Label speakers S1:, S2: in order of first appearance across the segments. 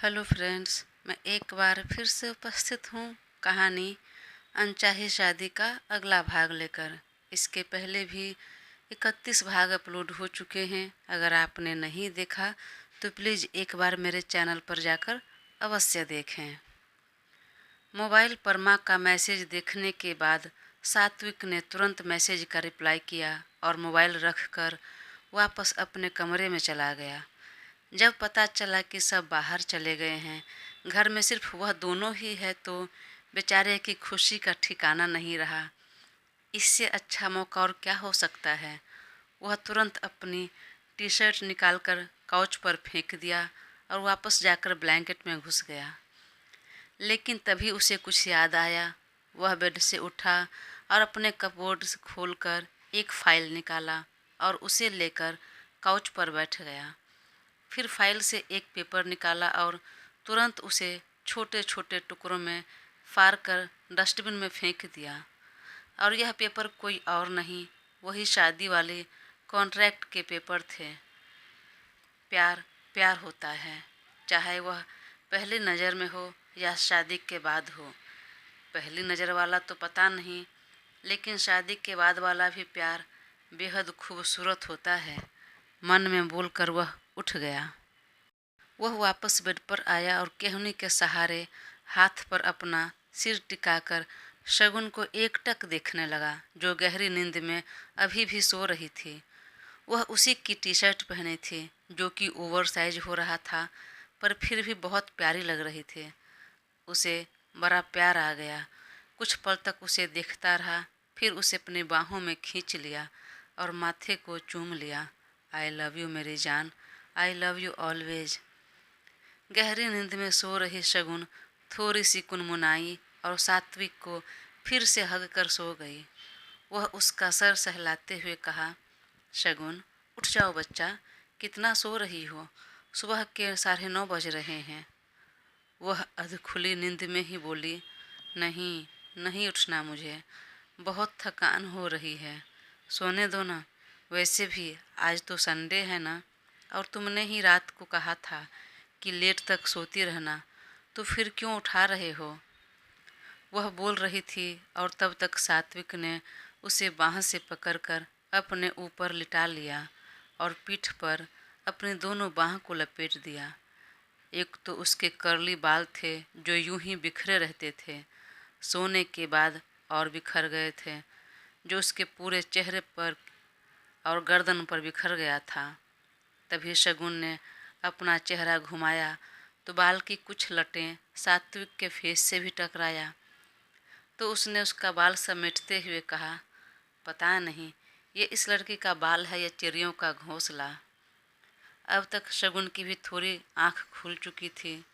S1: Hello friends, मैं एक बार फिर से उपस्थित हूँ कहानी अनचाही शादी का अगला भाग लेकर। इसके पहले भी 31 भाग अपलोड हो चुके हैं। अगर आपने नहीं देखा तो प्लीज़ एक बार मेरे चैनल पर जाकर अवश्य देखें। मोबाइल पर माँ का मैसेज देखने के बाद सात्विक ने तुरंत मैसेज का रिप्लाई किया और मोबाइल रखकर वापस अपने कमरे में चला गया। जब पता चला कि सब बाहर चले गए हैं, घर में सिर्फ वह दोनों ही है, तो बेचारे की खुशी का ठिकाना नहीं रहा। इससे अच्छा मौका और क्या हो सकता है। वह तुरंत अपनी टी शर्ट निकालकर काउच पर फेंक दिया और वापस जाकर ब्लैंकेट में घुस गया। लेकिन तभी उसे कुछ याद आया। वह बेड से उठा और अपने कपबोर्ड से खोलकर एक फाइल निकाला और उसे लेकर काउच पर बैठ गया। फिर फाइल से एक पेपर निकाला और तुरंत उसे छोटे छोटे टुकड़ों में फाड़ कर डस्टबिन में फेंक दिया। और यह पेपर कोई और नहीं, वही शादी वाले कॉन्ट्रैक्ट के पेपर थे। प्यार प्यार होता है, चाहे वह पहली नज़र में हो या शादी के बाद हो। पहली नज़र वाला तो पता नहीं, लेकिन शादी के बाद वाला भी प्यार बेहद खूबसूरत होता है। मन में बोलकर वह उठ गया। वह वापस बेड पर आया और केहनी के सहारे हाथ पर अपना सिर टिकाकर शगुन को एकटक देखने लगा, जो गहरी नींद में अभी भी सो रही थी। वह उसी की टी शर्ट पहने थी, जो कि ओवर साइज हो रहा था, पर फिर भी बहुत प्यारी लग रही थी। उसे बड़ा प्यार आ गया। कुछ पल तक उसे देखता रहा, फिर उसे अपनी बाहों में खींच लिया और माथे को चूम लिया। आई लव यू मेरी जान, आई लव यू ऑलवेज। गहरी नींद में सो रही शगुन थोड़ी सी कुनमुनाई और सात्विक को फिर से हग कर सो गई। वह उसका सर सहलाते हुए कहा, शगुन उठ जाओ बच्चा, कितना सो रही हो, सुबह के 9:30 बज रहे हैं। वह अधखुली नींद में ही बोली, नहीं नहीं उठना मुझे, बहुत थकान हो रही है, सोने दो ना। वैसे भी आज तो संडे है ना, और तुमने ही रात को कहा था कि लेट तक सोती रहना, तो फिर क्यों उठा रहे हो। वह बोल रही थी और तब तक सात्विक ने उसे बाह से पकड़कर अपने ऊपर लिटा लिया और पीठ पर अपनी दोनों बाह को लपेट दिया। एक तो उसके कर्ली बाल थे जो यूं ही बिखरे रहते थे, सोने के बाद और बिखर गए थे, जो उसके पूरे चेहरे पर और गर्दन पर बिखर गया था। तभी शगुन ने अपना चेहरा घुमाया तो बाल की कुछ लटें सात्विक के फेस से भी टकराया। तो उसने उसका बाल समेटते हुए कहा, पता नहीं ये इस लड़की का बाल है या चिड़ियों का घोंसला। अब तक शगुन की भी थोड़ी आंख खुल चुकी थी,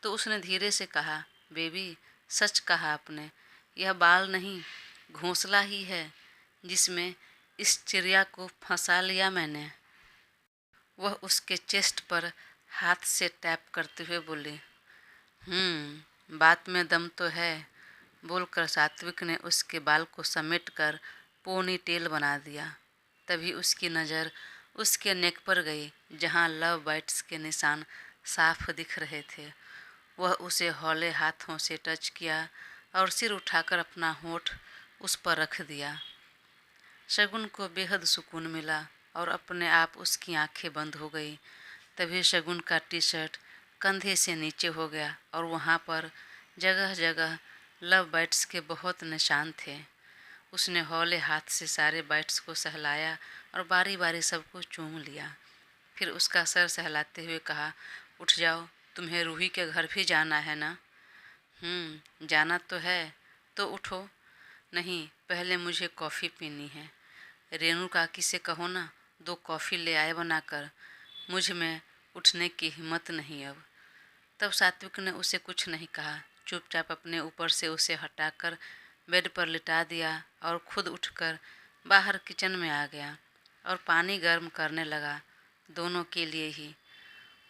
S1: तो उसने धीरे से कहा, बेबी सच कहा आपने, यह बाल नहीं घोंसला ही है जिसमें इस चिड़िया को फंसा लिया मैंने। वह उसके चेस्ट पर हाथ से टैप करते हुए बोली, बात में दम तो है, बोलकर सात्विक ने उसके बाल को समेट कर पोनी टेल बना दिया। तभी उसकी नज़र उसके नेक पर गई, जहाँ लव बाइट्स के निशान साफ दिख रहे थे। वह उसे हौले हाथों से टच किया और सिर उठाकर अपना होठ उस पर रख दिया। शगुन को बेहद सुकून मिला और अपने आप उसकी आंखें बंद हो गई। तभी शगुन का टी शर्ट कंधे से नीचे हो गया और वहाँ पर जगह जगह लव बाइट्स के बहुत निशान थे। उसने हौले हाथ से सारे बाइट्स को सहलाया और बारी बारी सबको चूम लिया। फिर उसका सर सहलाते हुए कहा, उठ जाओ, तुम्हें रूही के घर भी जाना है ना। जाना तो है, तो उठो। नहीं, पहले मुझे कॉफ़ी पीनी है। रेणु काकी से कहो ना, 2 कॉफ़ी ले आए बनाकर, मुझ में उठने की हिम्मत नहीं अब। तब सात्विक ने उसे कुछ नहीं कहा, चुपचाप अपने ऊपर से उसे हटाकर बेड पर लिटा दिया और खुद उठकर बाहर किचन में आ गया और पानी गर्म करने लगा, दोनों के लिए ही।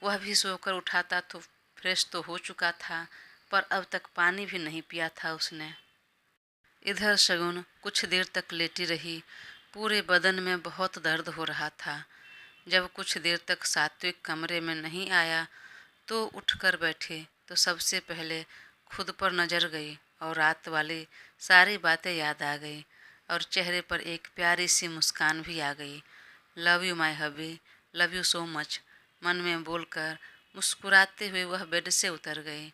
S1: वह भी सोकर उठा था तो फ्रेश तो हो चुका था, पर अब तक पानी भी नहीं पिया था उसने। इधर शगुन कुछ देर तक लेटी रही, पूरे बदन में बहुत दर्द हो रहा था। जब कुछ देर तक सात्विक कमरे में नहीं आया तो उठकर बैठे तो सबसे पहले खुद पर नज़र गई और रात वाली सारी बातें याद आ गई और चेहरे पर एक प्यारी सी मुस्कान भी आ गई। Love you my hubby, love you so much, मन में बोलकर मुस्कुराते हुए वह बेड से उतर गई।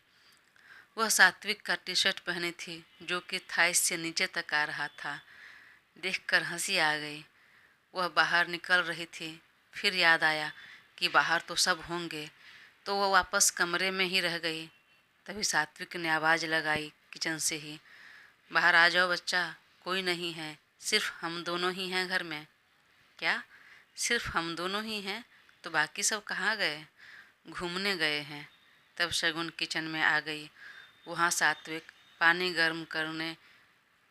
S1: वह सात्विक का टी शर्ट पहनी थी जो कि थाई से नीचे तक आ रहा था। देखकर हंसी आ गई। वह बाहर निकल रही थी, फिर याद आया कि बाहर तो सब होंगे, तो वह वापस कमरे में ही रह गई। तभी सात्विक ने आवाज़ लगाई किचन से ही, बाहर आ जाओ बच्चा, कोई नहीं है, सिर्फ हम दोनों ही हैं घर में। क्या? सिर्फ हम दोनों ही हैं? तो बाकी सब कहाँ गए? घूमने गए हैं। तब शगुन किचन में आ गई। वहाँ सात्विक पानी गर्म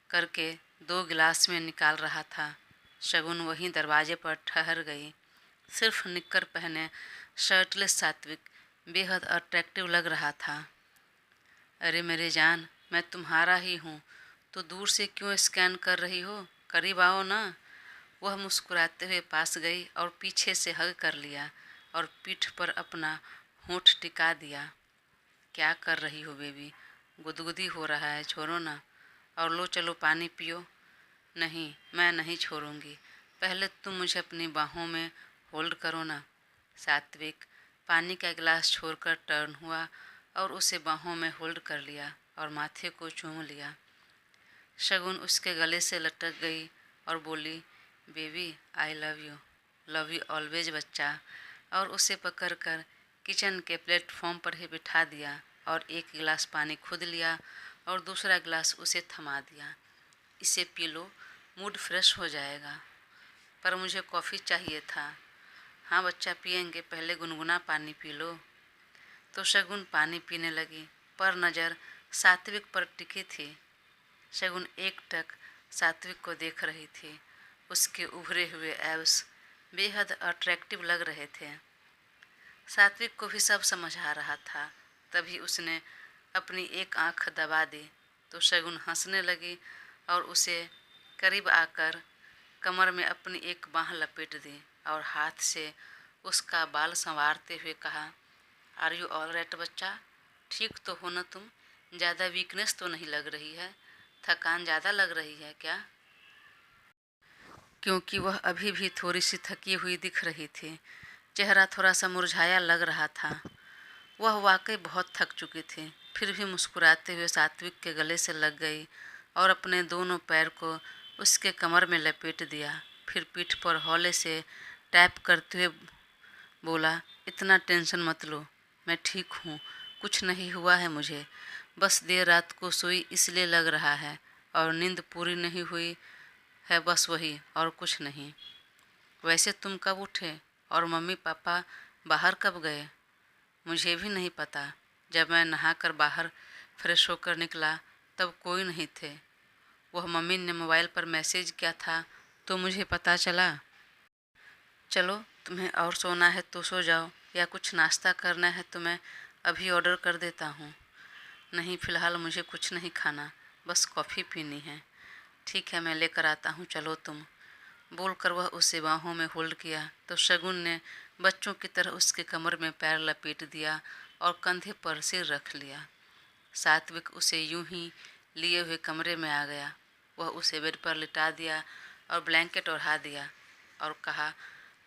S1: करके 2 गिलास में निकाल रहा था। शगुन वहीं दरवाजे पर ठहर गई। सिर्फ निक्कर पहने शर्टलेस सात्विक बेहद अट्रैक्टिव लग रहा था। अरे मेरे जान, मैं तुम्हारा ही हूँ, तो दूर से क्यों स्कैन कर रही हो? करीब आओ ना। वह मुस्कुराते हुए पास गई और पीछे से हग कर लिया और पीठ पर अपना होंठ टिका दिया। क्या कर रही हो बेबी? गुदगुदी हो रहा है, छोड़ो ना। और लो चलो पानी पियो। नहीं, मैं नहीं छोड़ूंगी, पहले तुम मुझे अपनी बाहों में होल्ड करो ना। सात्विक पानी का गिलास छोड़कर टर्न हुआ और उसे बाहों में होल्ड कर लिया और माथे को चूम लिया। शगुन उसके गले से लटक गई और बोली, baby I love you always बच्चा। और उसे पकड़कर किचन के प्लेटफॉर्म पर ही बिठा दिया और एक गिलास पानी खुद लिया और दूसरा गिलास उसे थमा दिया। इसे पी लो, मूड फ्रेश हो जाएगा। पर मुझे कॉफ़ी चाहिए था। हाँ बच्चा पिएंगे, पहले गुनगुना पानी पी लो। तो शगुन पानी पीने लगी, पर नज़र सात्विक पर टिकी थी। शगुन एकटक सात्विक को देख रही थी। उसके उभरे हुए एब्स बेहद अट्रैक्टिव लग रहे थे। सात्विक को भी सब समझ आ रहा था। तभी उसने अपनी एक आंख दबा दी तो शगुन हंसने लगी और उसे करीब आकर कमर में अपनी एक बाँह लपेट दी और हाथ से उसका बाल संवारते हुए कहा, आर यू ऑल राइट बच्चा? ठीक तो हो ना तुम? ज़्यादा वीकनेस तो नहीं लग रही है? थकान ज़्यादा लग रही है क्या? क्योंकि वह अभी भी थोड़ी सी थकी हुई दिख रही थी। चेहरा थोड़ा सा मुरझाया लग रहा था। वह वाकई बहुत थक चुकी थी। फिर भी मुस्कुराते हुए सात्विक के गले से लग गई और अपने दोनों पैर को उसके कमर में लपेट दिया। फिर पीठ पर हौले से टैप करते हुए बोला, इतना टेंशन मत लो, मैं ठीक हूँ, कुछ नहीं हुआ है मुझे। बस देर रात को सोई इसलिए लग रहा है और नींद पूरी नहीं हुई है, बस वही और कुछ नहीं। वैसे तुम कब उठे और मम्मी पापा बाहर कब गए? मुझे भी नहीं पता। जब मैं नहाकर बाहर फ्रेश होकर निकला तब कोई नहीं थे। वह मम्मी ने मोबाइल पर मैसेज किया था तो मुझे पता चला। चलो तुम्हें और सोना है तो सो जाओ, या कुछ नाश्ता करना है तो मैं अभी ऑर्डर कर देता हूँ। नहीं, फ़िलहाल मुझे कुछ नहीं खाना, बस कॉफ़ी पीनी है। ठीक है, मैं लेकर आता हूँ, चलो तुम। बोलकर वह उसे बाहों में होल्ड किया तो शगुन ने बच्चों की तरह उसके कमर में पैर लपेट दिया और कंधे पर सिर रख लिया। सात्विक उसे यूं ही लिए हुए कमरे में आ गया। वह उसे बेड पर लिटा दिया और ब्लैंकेट ओढ़ा दिया और कहा,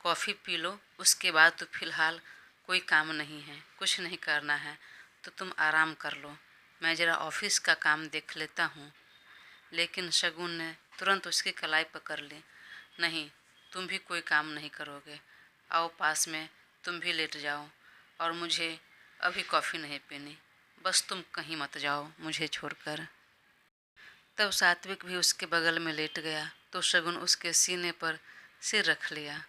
S1: कॉफ़ी पी लो, उसके बाद तो फ़िलहाल कोई काम नहीं है, कुछ नहीं करना है, तो तुम आराम कर लो, मैं ज़रा ऑफिस का काम देख लेता हूँ। लेकिन शगुन ने तुरंत उसकी कलाई पकड़ ली। नहीं, तुम भी कोई काम नहीं करोगे, आओ पास में, तुम भी लेट जाओ, और मुझे अभी कॉफ़ी नहीं पीनी, बस तुम कहीं मत जाओ मुझे छोड़कर। तब सात्विक भी उसके बगल में लेट गया तो शगुन उसके सीने पर सिर रख लिया।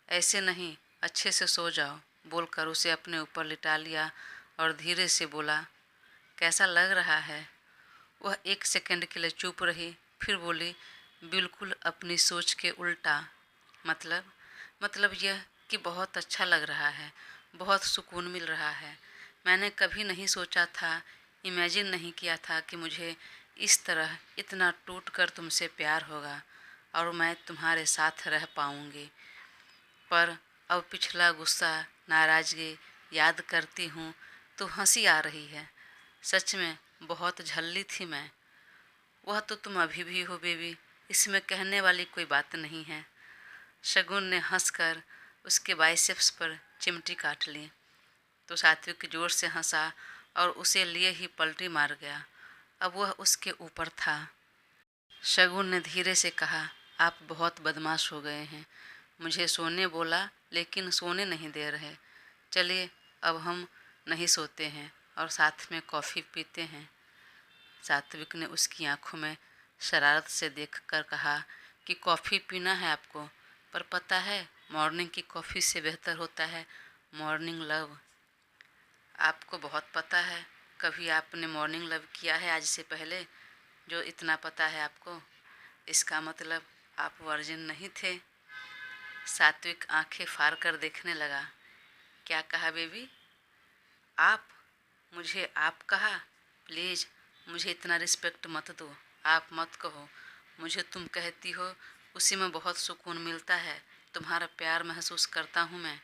S1: ऐसे नहीं, अच्छे से सो जाओ, बोलकर उसे अपने ऊपर लिटा लिया और धीरे से बोला, कैसा लग रहा है? वह 1 सेकंड के लिए चुप रही, फिर बोली, बिल्कुल अपनी सोच के उल्टा। मतलब यह कि बहुत अच्छा लग रहा है, बहुत सुकून मिल रहा है। मैंने कभी नहीं सोचा था, इमेजिन नहीं किया था कि मुझे इस तरह इतना टूट कर तुमसे प्यार होगा और मैं तुम्हारे साथ रह पाऊँगी। पर अब पिछला गुस्सा, नाराज़गी याद करती हूँ तो हंसी आ रही है। सच में बहुत झल्ली थी मैं। वह तो तुम अभी भी हो बेबी, इसमें कहने वाली कोई बात नहीं है। शगुन ने हंसकर उसके बाइसेप्स पर चिमटी काट ली तो सात्विक जोर से हंसा और उसे लिए ही पलटी मार गया। अब वह उसके ऊपर था। शगुन ने धीरे से कहा, आप बहुत बदमाश हो गए हैं। मुझे सोने बोला लेकिन सोने नहीं दे रहे। चलिए अब हम नहीं सोते हैं और साथ में कॉफ़ी पीते हैं। सात्विक ने उसकी आंखों में शरारत से देखकर कहा कि कॉफ़ी पीना है आपको, पर पता है मॉर्निंग की कॉफ़ी से बेहतर होता है मॉर्निंग लव। आपको बहुत पता है, कभी आपने मॉर्निंग लव किया है आज से पहले जो इतना पता है आपको? इसका मतलब आप वर्जिन नहीं थे। सात्विक आंखें फाड़ कर देखने लगा। क्या कहा बेबी? आप? मुझे आप कहा? प्लीज़ मुझे इतना रिस्पेक्ट मत दो। आप मत कहो। मुझे तुम कहती हो उसी में बहुत सुकून मिलता है। तुम्हारा प्यार महसूस करता हूँ मैं।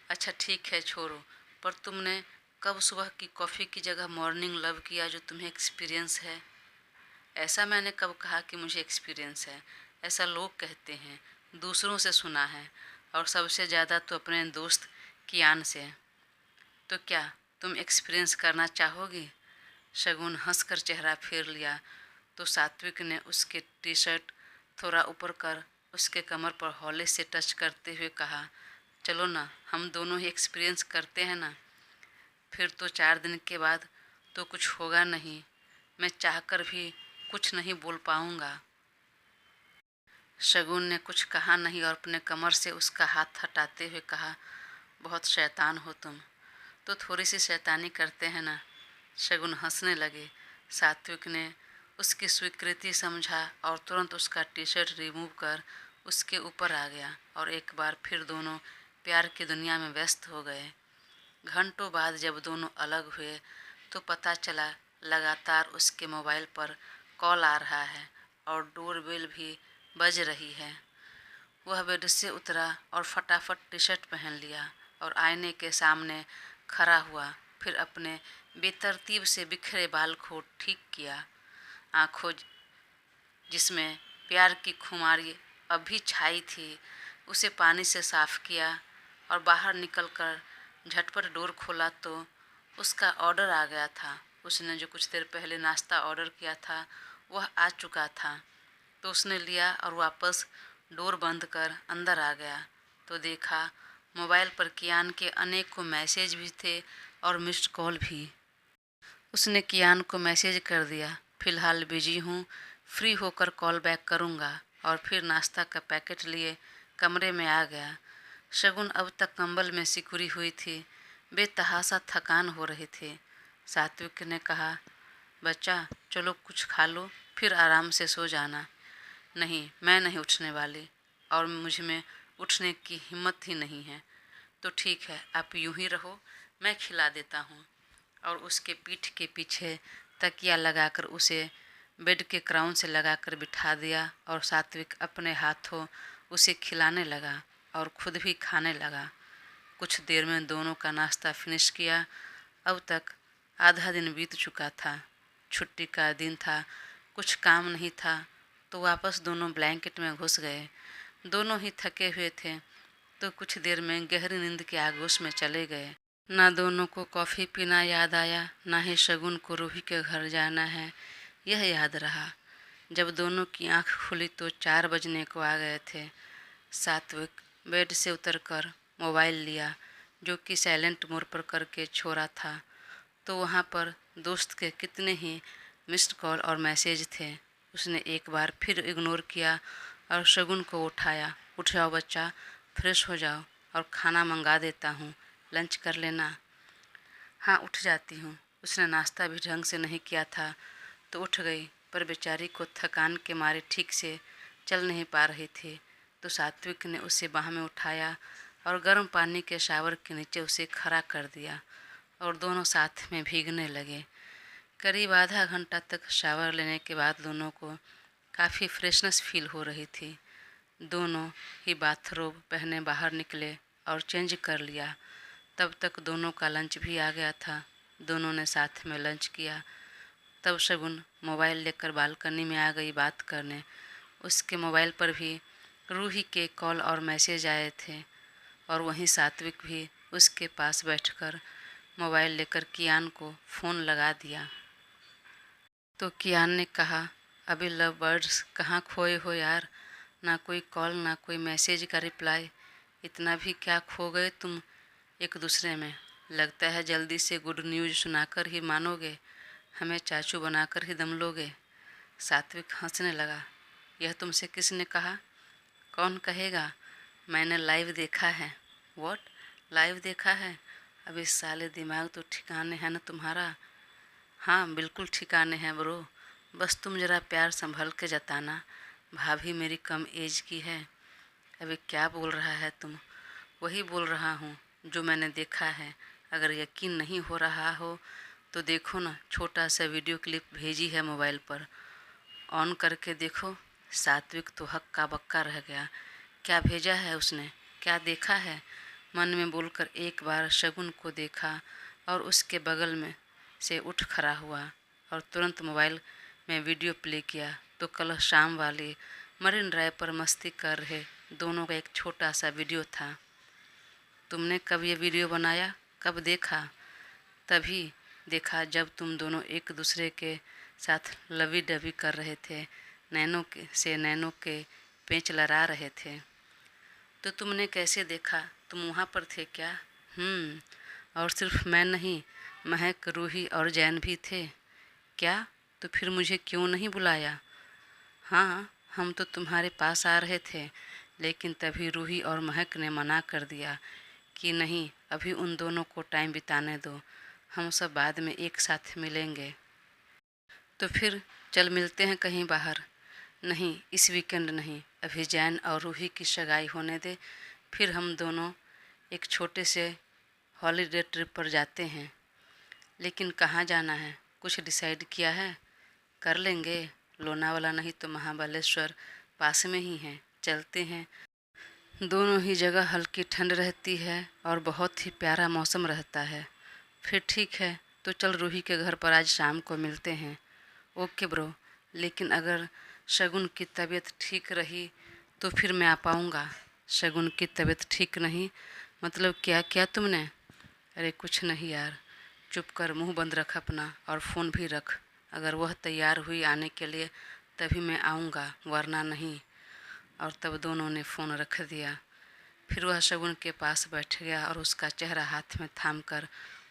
S1: अच्छा ठीक है छोड़ो, पर तुमने कब सुबह की कॉफ़ी की जगह मॉर्निंग लव किया जो तुम्हें एक्सपीरियंस है? ऐसा मैंने कब कहा कि मुझे एक्सपीरियंस है? ऐसा लोग कहते हैं, दूसरों से सुना है, और सबसे ज़्यादा तो अपने दोस्त कियान से। तो क्या तुम एक्सपीरियंस करना चाहोगी? शगुन हंसकर चेहरा फेर लिया तो सात्विक ने उसके टी शर्ट थोड़ा ऊपर कर उसके कमर पर हौले से टच करते हुए कहा, चलो ना हम दोनों ही एक्सपीरियंस करते हैं ना। फिर तो 4 दिन के बाद तो कुछ होगा नहीं। मैं चाहकर भी कुछ नहीं बोल पाऊँगा। शगुन ने कुछ कहा नहीं और अपने कमर से उसका हाथ हटाते हुए कहा, बहुत शैतान हो तुम। तो थोड़ी सी शैतानी करते हैं ना। शगुन हंसने लगे। सात्विक ने उसकी स्वीकृति समझा और तुरंत उसका टी शर्ट रिमूव कर उसके ऊपर आ गया और एक बार फिर दोनों प्यार की दुनिया में व्यस्त हो गए। घंटों बाद जब दोनों अलग हुए तो पता चला लगातार उसके मोबाइल पर कॉल आ रहा है और डोरबेल भी बज रही है। वह बेड से उतरा और फटाफट टी शर्ट पहन लिया और आईने के सामने खड़ा हुआ। फिर अपने बेतरतीब से बिखरे बाल को ठीक किया। आँखों जिसमें प्यार की खुमारी अब भी छाई थी उसे पानी से साफ़ किया और बाहर निकलकर झटपट डोर खोला तो उसका ऑर्डर आ गया था। उसने जो कुछ देर पहले नाश्ता ऑर्डर किया था वह आ चुका था तो उसने लिया और वापस डोर बंद कर अंदर आ गया तो देखा मोबाइल पर कियान के अनेकों मैसेज भी थे और मिस्ड कॉल भी। उसने कियान को मैसेज कर दिया, फ़िलहाल बिजी हूँ, फ्री होकर कॉल बैक करूँगा, और फिर नाश्ता का पैकेट लिए कमरे में आ गया। शगुन अब तक कंबल में सिकुड़ी हुई थी। बेतहासा थकान हो रही थी। सात्विक ने कहा, बच्चा चलो कुछ खा लो फिर आराम से सो जाना। नहीं मैं नहीं उठने वाली और मुझ में उठने की हिम्मत ही नहीं है। तो ठीक है आप यूं ही रहो, मैं खिला देता हूँ। और उसके पीठ के पीछे तकिया लगाकर उसे बेड के क्राउन से लगाकर बिठा दिया और सात्विक अपने हाथों उसे खिलाने लगा और खुद भी खाने लगा। कुछ देर में दोनों का नाश्ता फिनिश किया। अब तक आधा दिन बीत चुका था। छुट्टी का दिन था, कुछ काम नहीं था तो वापस दोनों ब्लैंकेट में घुस गए। दोनों ही थके हुए थे तो कुछ देर में गहरी नींद के आगोश में चले गए। ना दोनों को कॉफ़ी पीना याद आया, ना ही शगुन को रूही के घर जाना है यह याद रहा। जब दोनों की आंख खुली तो 4 बजने को आ गए थे। सात्विक बेड से उतरकर मोबाइल लिया जो कि साइलेंट मोड पर करके छोड़ा था तो वहाँ पर दोस्त के कितने ही मिस्ड कॉल और मैसेज थे। उसने एक बार फिर इग्नोर किया और शगुन को उठाया, उठ जाओ बच्चा, फ्रेश हो जाओ और खाना मंगा देता हूँ, लंच कर लेना। हाँ उठ जाती हूँ। उसने नाश्ता भी ढंग से नहीं किया था तो उठ गई, पर बेचारी को थकान के मारे ठीक से चल नहीं पा रही थी तो सात्विक ने उसे बाह में उठाया और गर्म पानी के शावर के नीचे उसे खड़ा कर दिया और दोनों साथ में भीगने लगे। करीब आधा घंटा तक शावर लेने के बाद दोनों को काफ़ी फ्रेशनेस फील हो रही थी। दोनों ही बाथरोब पहने बाहर निकले और चेंज कर लिया तब तक दोनों का लंच भी आ गया था। दोनों ने साथ में लंच किया। तब शगुन मोबाइल लेकर बालकनी में आ गई बात करने। उसके मोबाइल पर भी रूही के कॉल और मैसेज आए थे और वहीं सात्विक भी उसके पास बैठकर मोबाइल लेकर कियान को फ़ोन लगा दिया। तो कियान ने कहा, अभी लव बर्ड्स कहाँ खोए हो यार, ना कोई कॉल ना कोई मैसेज का रिप्लाई, इतना भी क्या खो गए तुम एक दूसरे में। लगता है जल्दी से गुड न्यूज़ सुनाकर ही मानोगे, हमें चाचू बनाकर ही दम लोगे। सात्विक हंसने लगा। यह तुमसे किसने कहा? कौन कहेगा, मैंने लाइव देखा है। व्हाट, लाइव देखा है? अब इस साले दिमाग तो ठिकाने है ना तुम्हारा? हाँ बिल्कुल ठिकाने हैं ब्रो, बस तुम ज़रा प्यार संभल के जताना, भाभी मेरी कम एज की है। अभी क्या बोल रहा है तुम? वही बोल रहा हूँ जो मैंने देखा है। अगर यकीन नहीं हो रहा हो तो देखो ना, छोटा सा वीडियो क्लिप भेजी है मोबाइल पर, ऑन करके देखो। सात्विक तो हक्का बक्का रह गया। क्या भेजा है उसने, क्या देखा है? मन में बोलकर एक बार शगुन को देखा और उसके बगल में से उठ खड़ा हुआ और तुरंत मोबाइल में वीडियो प्ले किया। तो कल शाम वाली मरीन ड्राइव पर मस्ती कर रहे दोनों का एक छोटा सा वीडियो था। तुमने कब ये वीडियो बनाया, कब देखा? तभी देखा जब तुम दोनों एक दूसरे के साथ लवी डवी कर रहे थे, नैनो के पेंच लड़ा रहे थे। तो तुमने कैसे देखा, तुम वहाँ पर थे क्या? और सिर्फ मैं नहीं, महक, रूही और जैन भी थे। क्या? तो फिर मुझे क्यों नहीं बुलाया? हाँ, हम तो तुम्हारे पास आ रहे थे, लेकिन तभी रूही और महक ने मना कर दिया कि नहीं, अभी उन दोनों को टाइम बिताने दो, हम सब बाद में एक साथ मिलेंगे। तो फिर चल मिलते हैं कहीं बाहर। नहीं, इस वीकेंड नहीं, अभी जैन और रूही की सगाई होने दे, फिर हम दोनों एक छोटे से हॉलीडे ट्रिप पर जाते हैं। लेकिन कहाँ जाना है, कुछ डिसाइड किया है? कर लेंगे, लोनावाला नहीं तो महाबलेश्वर पास में ही है, चलते हैं। दोनों ही जगह हल्की ठंड रहती है और बहुत ही प्यारा मौसम रहता है। फिर ठीक है, तो चल रूही के घर पर आज शाम को मिलते हैं। ओके ब्रो, लेकिन अगर शगुन की तबीयत ठीक रही तो फिर मैं आ पाऊँगा। शगुन की तबीयत ठीक नहीं मतलब क्या किया तुमने? अरे कुछ नहीं यार, चुप कर, मुंह बंद रख अपना और फ़ोन भी रख। अगर वह तैयार हुई आने के लिए तभी मैं आऊँगा, वरना नहीं। और तब दोनों ने फ़ोन रख दिया। फिर वह शगुन के पास बैठ गया और उसका चेहरा हाथ में थाम कर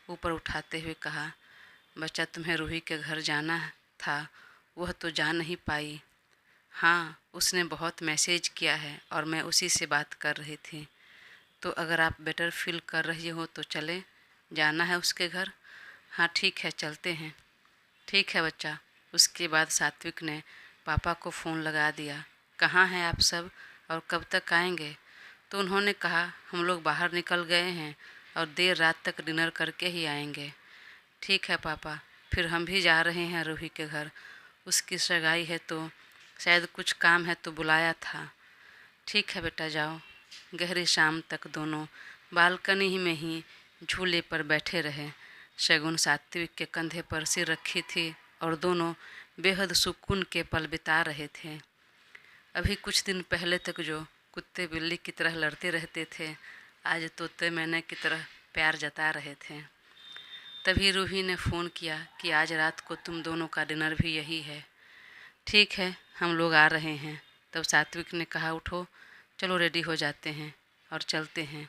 S1: ऊपर उठाते हुए कहा, बच्चा तुम्हें रूही के घर जाना था, वह तो जा नहीं पाई। हाँ, उसने बहुत मैसेज किया है और मैं उसी से बात कर रही थी। तो अगर आप बेटर फील कर रही हो तो चलें, जाना है उसके घर? हाँ ठीक है, चलते हैं। ठीक है बच्चा। उसके बाद सात्विक ने पापा को फ़ोन लगा दिया। कहाँ हैं आप सब और कब तक आएंगे? तो उन्होंने कहा, हम लोग बाहर निकल गए हैं और देर रात तक डिनर करके ही आएंगे। ठीक है पापा, फिर हम भी जा रहे हैं रूही के घर, उसकी सगाई है तो शायद कुछ काम है तो बुलाया था। ठीक है बेटा, जाओ। गहरी शाम तक दोनों बालकनी ही में ही झूले पर बैठे रहे। शगुन सात्विक के कंधे पर सिर रखी थी और दोनों बेहद सुकून के पल बिता रहे थे। अभी कुछ दिन पहले तक जो कुत्ते बिल्ली की तरह लड़ते रहते थे, आज तोते मैने की तरह प्यार जता रहे थे। तभी रूही ने फ़ोन किया कि आज रात को तुम दोनों का डिनर भी यही है। ठीक है, हम लोग आ रहे हैं। तब सात्विक ने कहा, उठो, चलो रेडी हो जाते हैं और चलते हैं।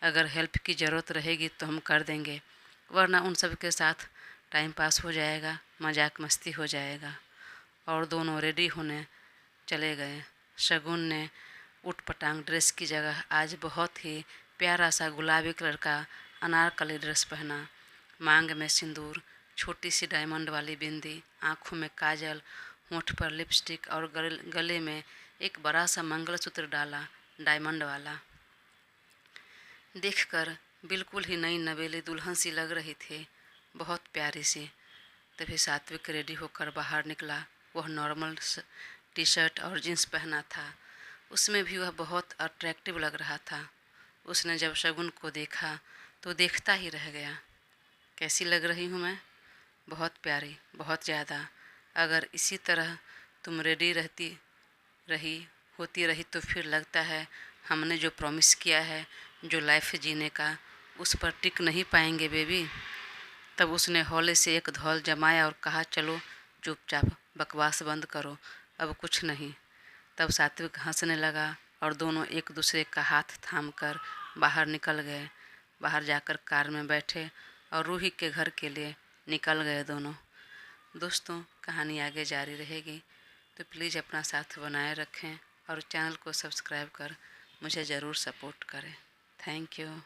S1: अगर हेल्प की ज़रूरत रहेगी तो हम कर देंगे, वरना उन सब के साथ टाइम पास हो जाएगा, मजाक मस्ती हो जाएगा। और दोनों रेडी होने चले गए। शगुन ने उटपटांग ड्रेस की जगह आज बहुत ही प्यारा सा गुलाबी कलर का अनारकली ड्रेस पहना। मांग में सिंदूर, छोटी सी डायमंड वाली बिंदी, आँखों में काजल, होंठ पर लिपस्टिक और गले में एक बड़ा सा मंगलसूत्र डाला, डायमंड वाला। देखकर बिल्कुल ही नई नवेली दुल्हन सी लग रही थी, बहुत प्यारी सी। तभी सात्विक रेडी होकर बाहर निकला। वह नॉर्मल टी शर्ट और जीन्स पहना था, उसमें भी वह बहुत अट्रैक्टिव लग रहा था। उसने जब शगुन को देखा तो देखता ही रह गया। कैसी लग रही हूँ मैं? बहुत प्यारी, बहुत ज़्यादा। अगर इसी तरह तुम रेडी होती रही तो फिर लगता है हमने जो प्रॉमिस किया है, जो लाइफ जीने का, उस पर टिक नहीं पाएंगे बेबी। तब उसने हौले से एक धौल जमाया और कहा, चलो चुपचाप बकवास बंद करो, अब कुछ नहीं। तब सात्विक हंसने लगा और दोनों एक दूसरे का हाथ थामकर बाहर निकल गए। बाहर जाकर कार में बैठे और रूही के घर के लिए निकल गए दोनों। दोस्तों, कहानी आगे जारी रहेगी, तो प्लीज़ अपना साथ बनाए रखें और चैनल को सब्सक्राइब कर मुझे ज़रूर सपोर्ट करें। Thank you.